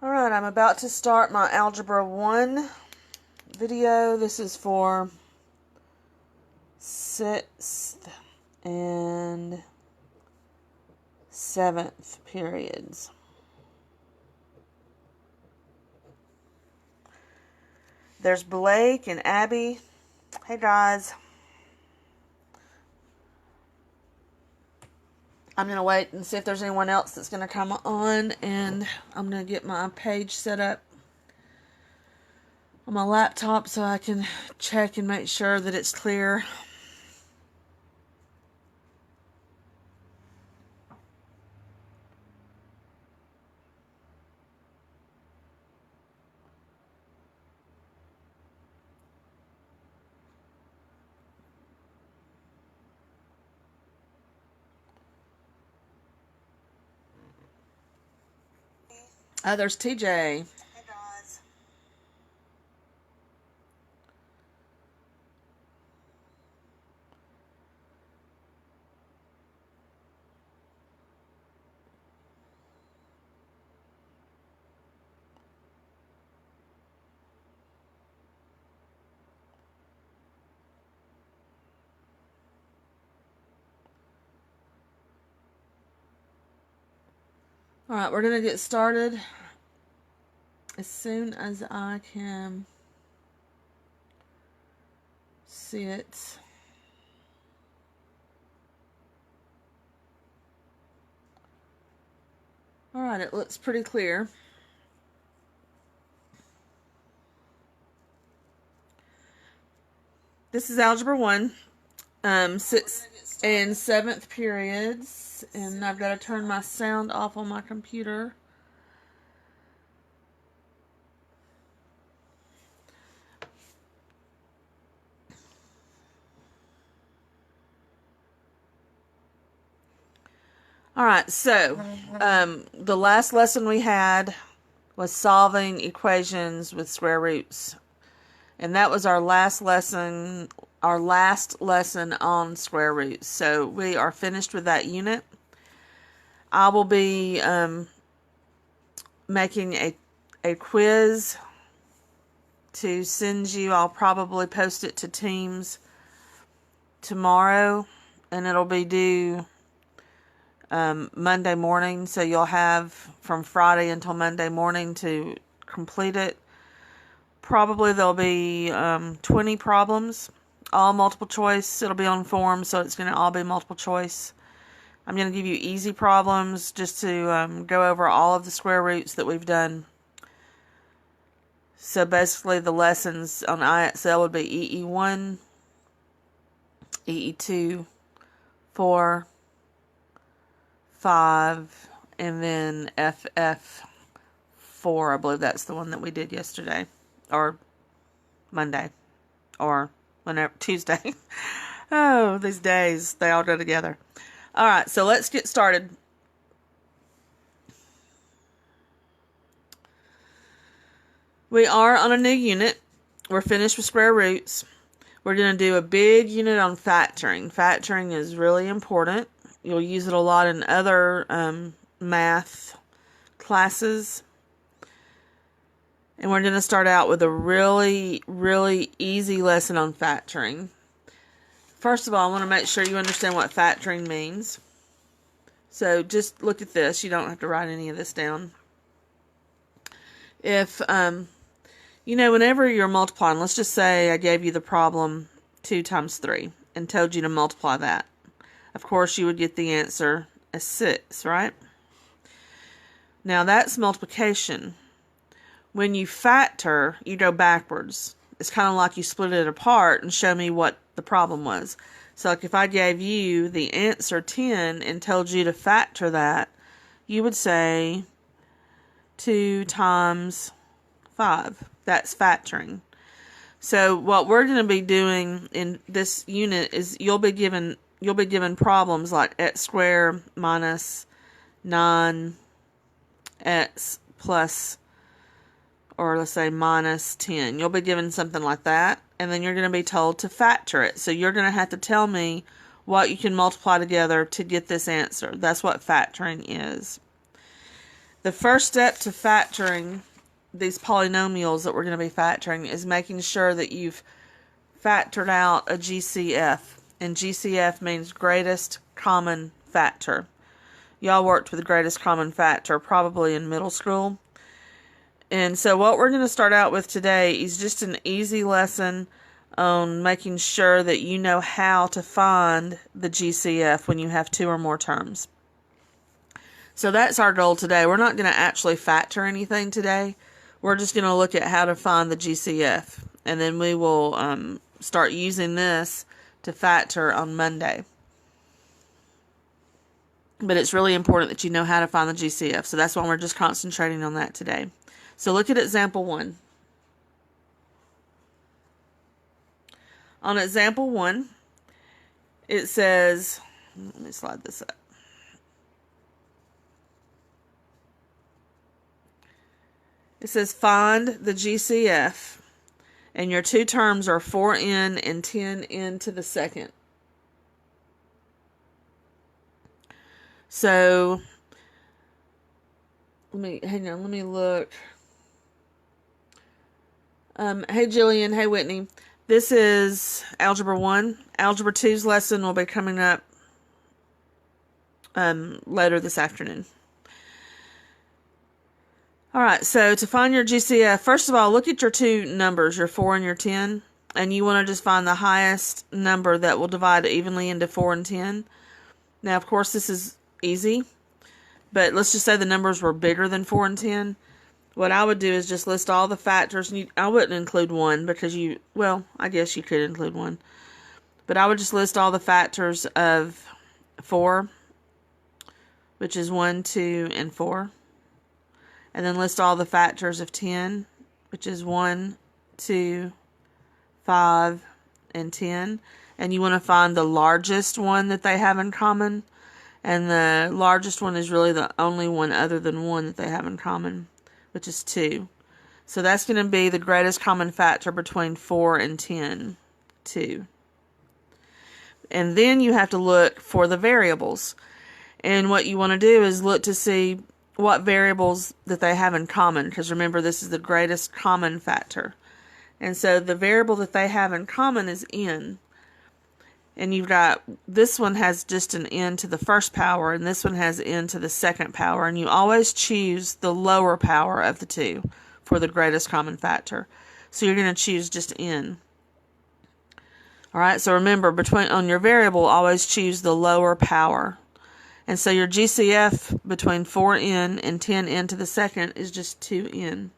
Alright, I'm about to start my Algebra 1 video. This is for 6th and 7th periods. There's Blake and Abby. Hey guys. I'm going to wait and see if there's anyone else that's going to come on, and I'm going to get my page set up on my laptop so I can check and make sure that it's clear. There's TJ. Hey guys. Alright, we're going to get started as soon as I can see it. Alright, it looks pretty clear. This is Algebra 1, 6th and 7th periods, and I've got to turn my sound off on my computer. Alright, so the last lesson we had was solving equations with square roots. And that was our last lesson on square roots. So we are finished with that unit. I will be making a quiz to send you. I'll probably post it to Teams tomorrow, and it'll be due Monday morning, so you'll have from Friday until Monday morning to complete it. Probably there'll be 20 problems, all multiple choice. It'll be on form, so it's going to all be multiple choice. I'm going to give you easy problems just to go over all of the square roots that we've done. So basically the lessons on IXL would be EE1, EE2, 4, 5, and then FF4. I believe that's the one that we did yesterday, or Monday, or whenever, Tuesday. Oh, these days, they all go together. Alright, so let's get started. We are on a new unit. We're finished with square roots. We're going to do a big unit on factoring. Factoring is really important. You'll use it a lot in other math classes. And we're going to start out with a really, really easy lesson on factoring. First of all, I want to make sure you understand what factoring means. So just look at this. You don't have to write any of this down. If, whenever you're multiplying, let's just say I gave you the problem 2 times 3 and told you to multiply that. Of course, you would get the answer as 6, right? Now, that's multiplication. When you factor, you go backwards. It's kind of like you split it apart and show me what the problem was. So, like if I gave you the answer 10 and told you to factor that, you would say 2 times 5. That's factoring. So, what we're going to be doing in this unit is you'll be given problems like x squared minus 9x plus, or let's say minus 10. You'll be given something like that, and then you're going to be told to factor it. So you're going to have to tell me what you can multiply together to get this answer. That's what factoring is. The first step to factoring these polynomials that we're going to be factoring is making sure that you've factored out a GCF. And GCF means greatest common factor. Y'all worked with the greatest common factor probably in middle school. And so what we're going to start out with today is just an easy lesson on making sure that you know how to find the GCF when you have two or more terms. So that's our goal today. We're not going to actually factor anything today. We're just going to look at how to find the GCF. And then we will start using this to factor on Monday. But it's really important that you know how to find the GCF. So that's why we're just concentrating on that today. So look at example 1. On example 1, it says, let me slide this up. It says find the GCF, and your two terms are 4n and 10n to the second. So, hang on, let me look. Hey Jillian, hey Whitney. This is Algebra 1. Algebra 2's lesson will be coming up later this afternoon. Alright, so to find your GCF, first of all, look at your two numbers, your 4 and your 10, and you want to just find the highest number that will divide evenly into 4 and 10. Now, of course, this is easy, but let's just say the numbers were bigger than 4 and 10. What I would do is just list all the factors. And I wouldn't include 1 because I guess you could include 1. But I would just list all the factors of 4, which is 1, 2, and 4. And then list all the factors of 10, which is 1, 2, 5, and 10. And you want to find the largest one that they have in common. And the largest one is really the only one other than 1 that they have in common, which is 2. So that's going to be the greatest common factor between 4 and 10, 2. And then you have to look for the variables. And what you want to do is look to see what variables that they have in common, because remember, this is the greatest common factor. And so the variable that they have in common is n. And you've got, this one has just an n to the first power, and this one has n to the second power. And you always choose the lower power of the two for the greatest common factor. So you're going to choose just n. Alright, so remember, on your variable, always choose the lower power. And so your GCF between 4n and 10n to the second is just 2n.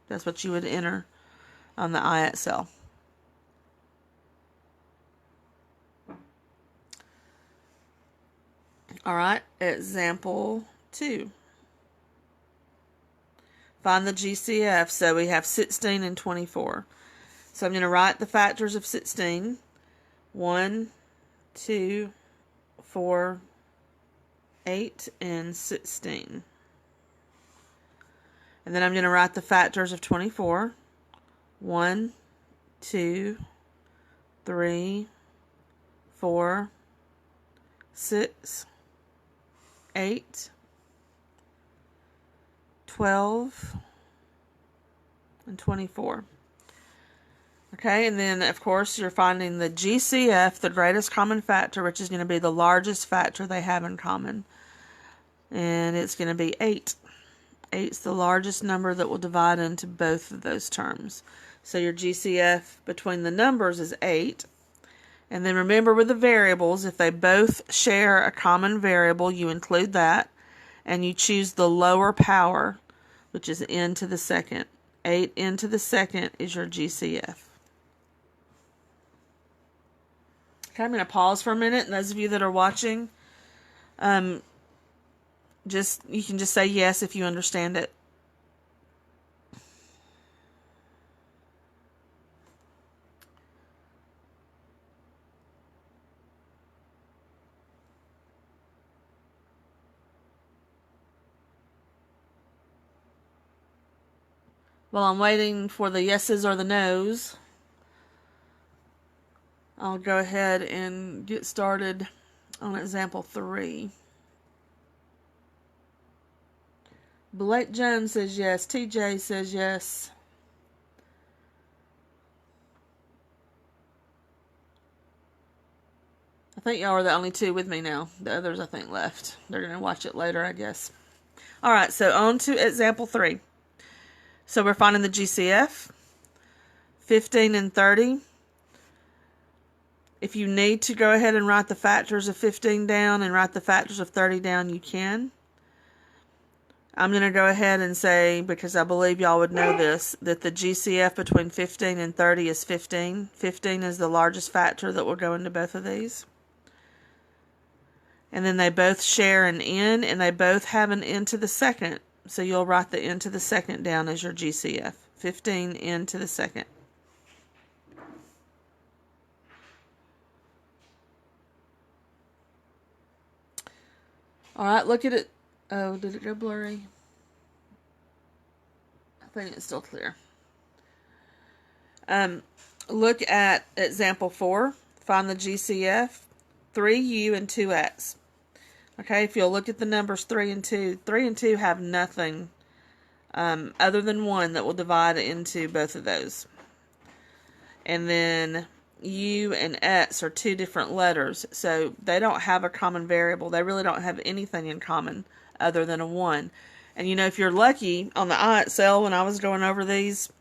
That's what you would enter on the I cell. Alright, example 2. Find the GCF. So we have 16 and 24. So I'm going to write the factors of 16. 1, 2, 4, 8, and 16. And then I'm going to write the factors of 24. 1, 2, 3, 4, 6, 8, 12, and 24. Okay, and then, of course, you're finding the GCF, the greatest common factor, which is going to be the largest factor they have in common. And it's going to be 8. 8's the largest number that will divide into both of those terms. So your GCF between the numbers is 8. And then remember with the variables, if they both share a common variable, you include that. And you choose the lower power, which is n to the second. 8n to the second is your GCF. Okay, I'm going to pause for a minute. And those of you that are watching, you can just say yes if you understand it. While I'm waiting for the yeses or the nos, I'll go ahead and get started on example 3. Blake Jones says yes. TJ says yes. I think y'all are the only two with me now. The others, I think, left. They're going to watch it later, I guess. All right, so on to example 3. So we're finding the GCF, 15 and 30. If you need to go ahead and write the factors of 15 down and write the factors of 30 down, you can. I'm going to go ahead and say, because I believe y'all would know this, that the GCF between 15 and 30 is 15. 15 is the largest factor that will go into both of these. And then they both share an n, and they both have an n to the second. So you'll write the n to the second down as your GCF. 15 n to the second. All right, look at it. Oh, did it go blurry? I think it's still clear. Look at example 4. Find the GCF. 3u and 2x. Okay, if you'll look at the numbers 3 and 2, 3 and 2 have nothing other than 1 that will divide into both of those. And then u and x are two different letters, so they don't have a common variable. They really don't have anything in common other than a 1. And you know, if you're lucky, on the IXL, when I was going over these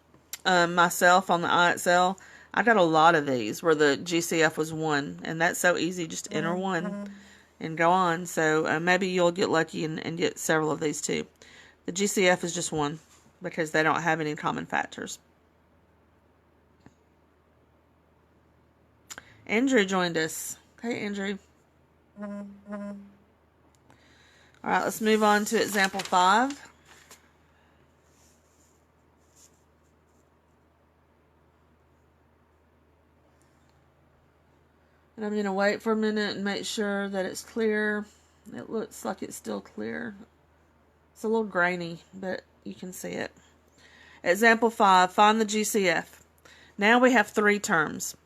myself on the IXL, I got a lot of these where the GCF was 1, and that's so easy, just enter 1 and go on. So maybe you'll get lucky and get several of these too. The GCF is just 1 because they don't have any common factors. Andrew joined us. Hey, Andrew. All right, let's move on to example 5. And I'm going to wait for a minute and make sure that it's clear. It looks like it's still clear. It's a little grainy, but you can see it. Example 5, find the GCF. Now we have 3 terms.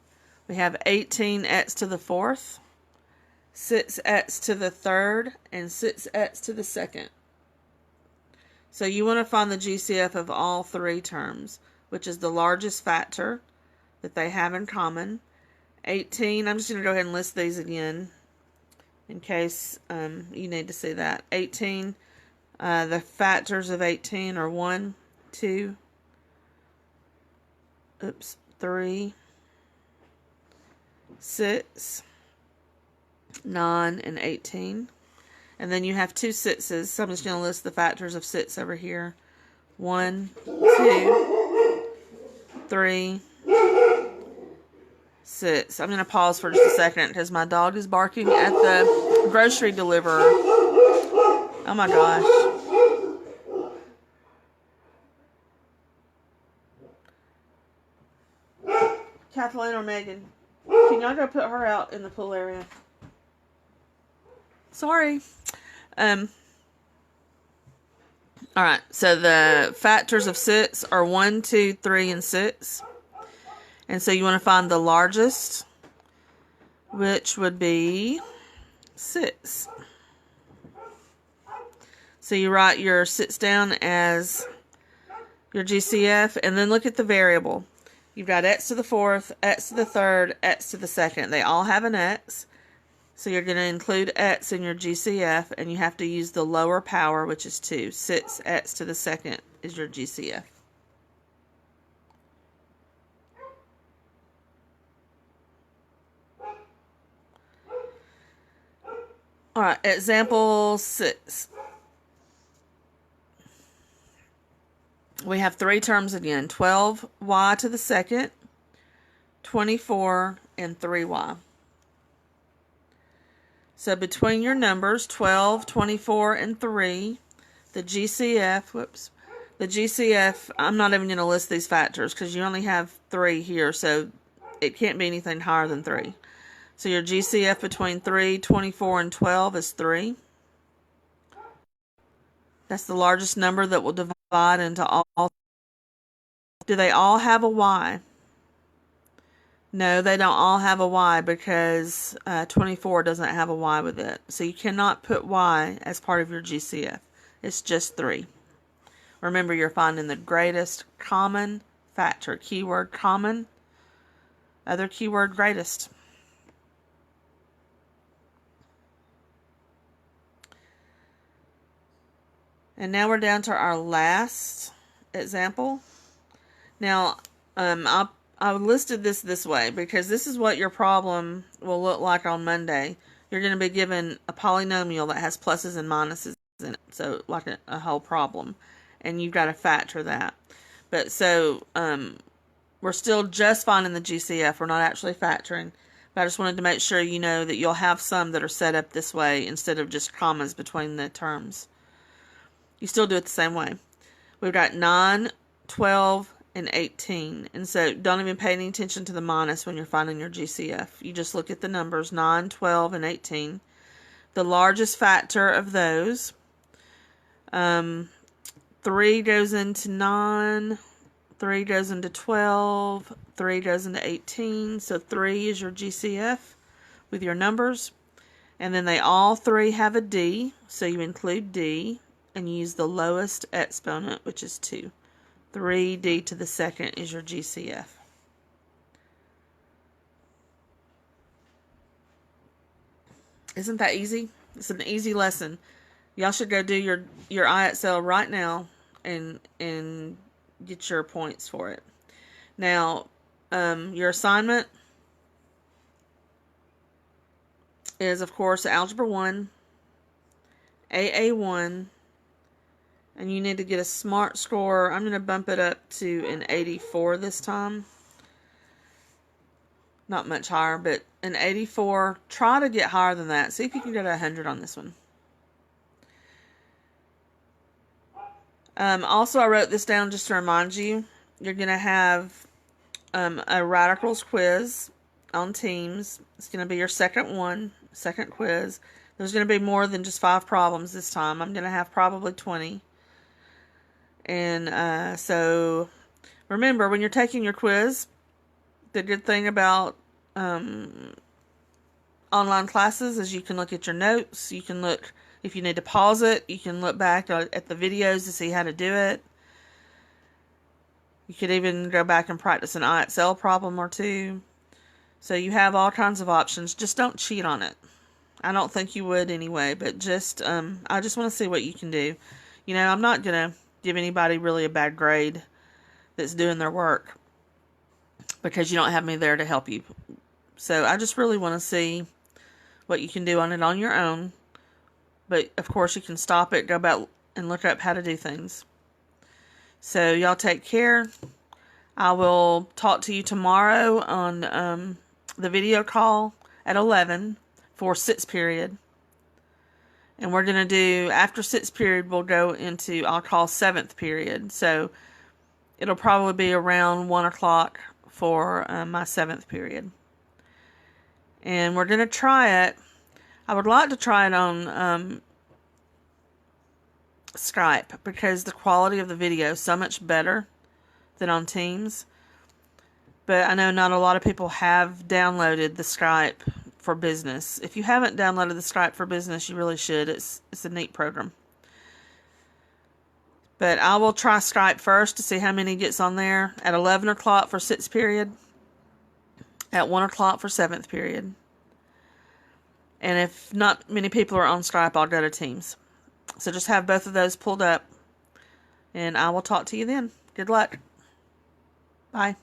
We have 18x to the 4th, 6x to the 3rd, and 6x to the 2nd. So you want to find the GCF of all 3 terms, which is the largest factor that they have in common. 18, I'm just going to go ahead and list these again in case you need to see that. 18, the factors of 18 are 1, 2, 3, 6, 9, and 18. And then you have 2 6s, so I'm just going to list the factors of 6 over here. 1, 2, 3, 6. I'm going to pause for just a second because my dog is barking at the grocery deliverer. Oh my gosh. Kathleen or Megan, can y'all go put her out in the pool area? Sorry. Alright, so the factors of 6 are 1, 2, 3, and 6. And so you want to find the largest, which would be 6. So you write your 6 down as your GCF, and then look at the variable. You've got x to the 4th, x to the 3rd, x to the 2nd. They all have an x. So you're going to include x in your GCF, and you have to use the lower power, which is 2. 6x to the 2nd is your GCF. All right, example 6. We have 3 terms again. 12y to the 2nd, 24, and 3y. So between your numbers, 12, 24, and 3, the GCF, I'm not even going to list these factors because you only have 3 here, so it can't be anything higher than 3. So your GCF between 3, 24, and 12 is 3. That's the largest number that will divide into all. Do they all have a y? No, they don't all have a y because 24 doesn't have a y with it. So you cannot put y as part of your GCF. It's just 3. Remember, you're finding the greatest common factor. Keyword common, other keyword greatest. And now we're down to our last example. Now, I listed this way because this is what your problem will look like on Monday. You're going to be given a polynomial that has pluses and minuses in it, so like a whole problem, and you've got to factor that. But so we're still just finding the GCF. We're not actually factoring. But I just wanted to make sure you know that you'll have some that are set up this way instead of just commas between the terms. You still do it the same way. We've got 9, 12, and 18. And so don't even pay any attention to the minus when you're finding your GCF. You just look at the numbers 9, 12, and 18. The largest factor of those, 3 goes into 9, 3 goes into 12, 3 goes into 18. So 3 is your GCF with your numbers. And then they all three have a D, so you include D and use the lowest exponent, which is 2. 3d to the second is your GCF. Isn't that easy? It's an easy lesson. Y'all should go do your IXL right now and get your points for it. Now, your assignment is, of course, Algebra 1, AA1, and you need to get a SMART score. I'm going to bump it up to an 84 this time. Not much higher, but an 84. Try to get higher than that. See if you can get a 100 on this one. Also, I wrote this down just to remind you. You're going to have a radicals quiz on Teams. It's going to be your second quiz. There's going to be more than just 5 problems this time. I'm going to have probably 20. And so remember, when you're taking your quiz, the good thing about online classes is you can look at your notes. You can look, if you need to pause it, you can look back at the videos to see how to do it. You could even go back and practice an IXL problem or two. So you have all kinds of options. Just don't cheat on it. I don't think you would anyway, but just I just want to see what you can do. You know, I'm not going to give anybody really a bad grade that's doing their work because you don't have me there to help you. So I just really want to see what you can do on it on your own. But of course you can stop it, go back and look up how to do things. So y'all take care. I will talk to you tomorrow on the video call at 11 for 6th period. And we're going to do, after 6th period, we'll go into, I'll call 7th period. So it'll probably be around 1 o'clock for my 7th period. And we're going to try it. I would like to try it on Skype because the quality of the video is so much better than on Teams. But I know not a lot of people have downloaded the Skype for Business. If you haven't downloaded the Skype for Business, you really should. It's a neat program. But I will try Skype first to see how many gets on there at 11 o'clock for 6th period, at 1 o'clock for 7th period. And if not many people are on Skype, I'll go to Teams. So just have both of those pulled up, and I will talk to you then. Good luck. Bye.